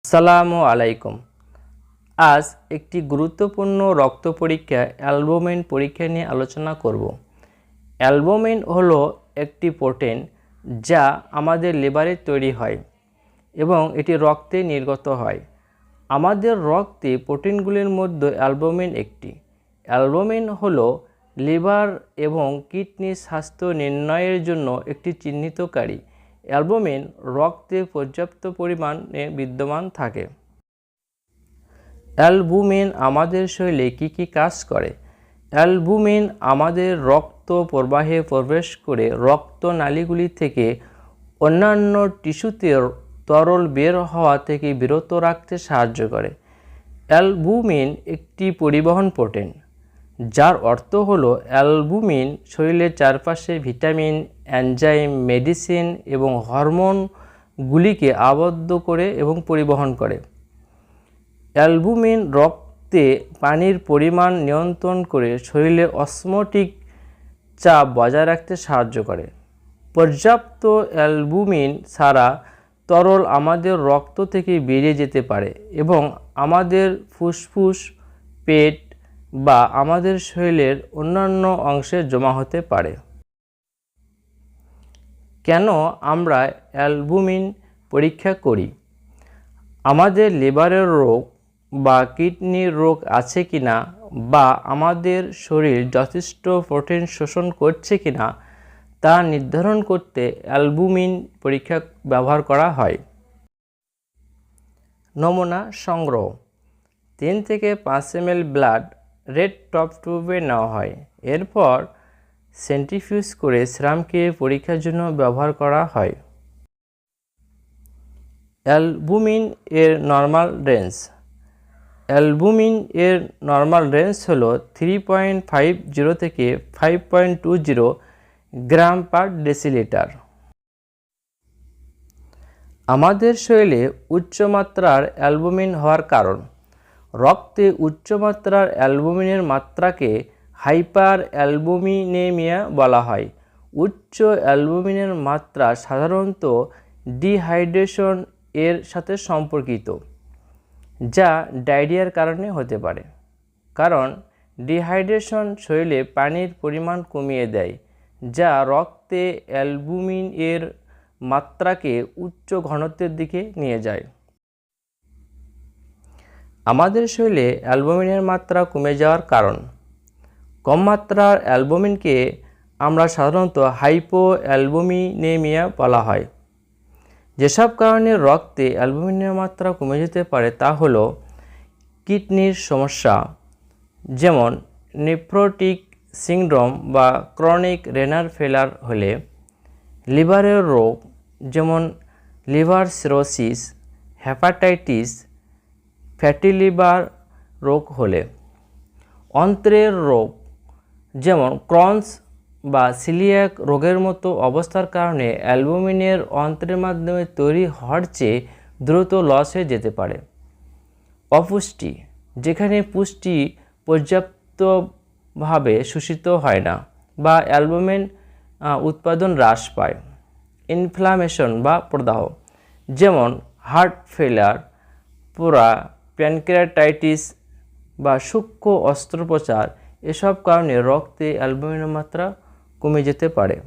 আসসালামু আলাইকুম। আজ একটি গুরুত্বপূর্ণ রক্ত পরীক্ষা অ্যালবুমিন পরীক্ষা নিয়ে আলোচনা করব। অ্যালবুমিন হলো একটি প্রোটিন যা আমাদের লিভারে তৈরি হয় এবং এটি রক্তে নির্গত হয়। আমাদের রক্তে প্রোটিনগুলির মধ্যে অ্যালবুমিন একটি। অ্যালবুমিন হলো লিভার এবং কিডনির স্বাস্থ্য নির্ণয়ের জন্য একটি চিহ্নিতকারী। অ্যালবুমিন রক্তে পর্যাপ্ত পরিমাণে বিদ্যমান থাকে। অ্যালবুমিন আমাদের শরীরে কী কাজ করে? অ্যালবুমিন আমাদের রক্ত প্রবাহে প্রবেশ করে রক্তনালীগুলি থেকে অন্যান্য টিস্যুতে তরল বের হওয়া থেকে বিরত রাখতে সাহায্য করে। অ্যালবুমিন একটি পরিবহন প্রোটিন, যার অর্থ হলো অ্যালবুমিন শরীরের চারপাশে ভিটামিন, এনজাইম, মেডিসিন এবং হরমোনগুলিকে আবদ্ধ করে এবং পরিবহন করে। অ্যালবুমিন রক্তে পানির পরিমাণ নিয়ন্ত্রণ করে শরীরে অসমোটিক চাপ বজায় রাখতে সাহায্য করে। পর্যাপ্ত অ্যালবুমিন ছাড়া তরল আমাদের রক্ত থেকে বেরিয়ে যেতে পারে এবং আমাদের ফুসফুস, পেট বা আমাদের শরীরের অন্যান্য অংশে জমা হতে পারে। কেন আমরা অ্যালবুমিন পরীক্ষা করি? আমাদের লিভারের রোগ বা কিডনির রোগ আছে কিনা বা আমাদের শরীর যথেষ্ট প্রোটিন শোষণ করছে কিনা তা নির্ধারণ করতে অ্যালবুমিন পরীক্ষা ব্যবহার করা হয়। নমুনা সংগ্রহ: 3 থেকে 5 ml ব্লাড রেড টপ টিউবে নেওয়া হয়। এরপর সেন্ট্রিফিউজ করে সিরামকে পরীক্ষার জন্য ব্যবহার করা হয়। অ্যালবুমিন এর নর্মাল রেঞ্জ: অ্যালবুমিন এর নর্মাল রেঞ্জ হল 3.50 থেকে 5.20 গ্রাম পার ডেসিলিটার। আমাদের শরীরে উচ্চমাত্রার অ্যালবুমিন হওয়ার কারণ: রক্তে উচ্চমাত্রার অ্যালবুমিনের মাত্রাকে হাইপার অ্যালবুমিনেমিয়া বলা হয়। উচ্চ অ্যালবুমিনের মাত্রা সাধারণত ডিহাইড্রেশন এর সাথে সম্পর্কিত, যা ডায়রিয়ার কারণে হতে পারে। কারণ ডিহাইড্রেশন শরীরে পানির পরিমাণ কমিয়ে দেয়, যা রক্তে অ্যালবুমিন এর মাত্রাকে উচ্চ ঘনত্বের দিকে নিয়ে যায়। আমাদের শরীরে অ্যালবুমিনের মাত্রা কমে যাওয়ার কারণ: কম মাত্রার অ্যালবুমিনকে আমরা সাধারণত হাইপোঅ্যালবুমিনেমিয়া বলা হয়। যেসব কারণে রক্তে অ্যালবুমিনের মাত্রা কমে যেতে পারে তা হলো কিডনির সমস্যা, যেমন নেফ্রোটিক সিনড্রোম বা ক্রনিক রেনাল ফেলার হলে, লিভারের রোগ যেমন liver cirrhosis, hepatitis, fatty liver রোগ হলে, অন্ত্রের রোগ যেমন ক্রনস বা সিলিয়াক রোগের মতো অবস্থার কারণে অ্যালবুমিনের অন্ত্রের মাধ্যমে তৈরি হওয়ার চেয়ে দ্রুত লস হয়ে যেতে পারে। অপুষ্টি, যেখানে পুষ্টি পর্যাপ্তভাবে শোষিত হয় না বা অ্যালবুমিন উৎপাদন হ্রাস পায়। ইনফ্লামেশন বা প্রদাহ, যেমন হার্ট ফেলিয়ার, পোড়া, প্যানক্রিয়াটাইটিস বা সূক্ষ্ম অস্ত্রোপচার, এসব কারণে রক্তে অ্যালবুমিনের মাত্রা কমে যেতে পারে।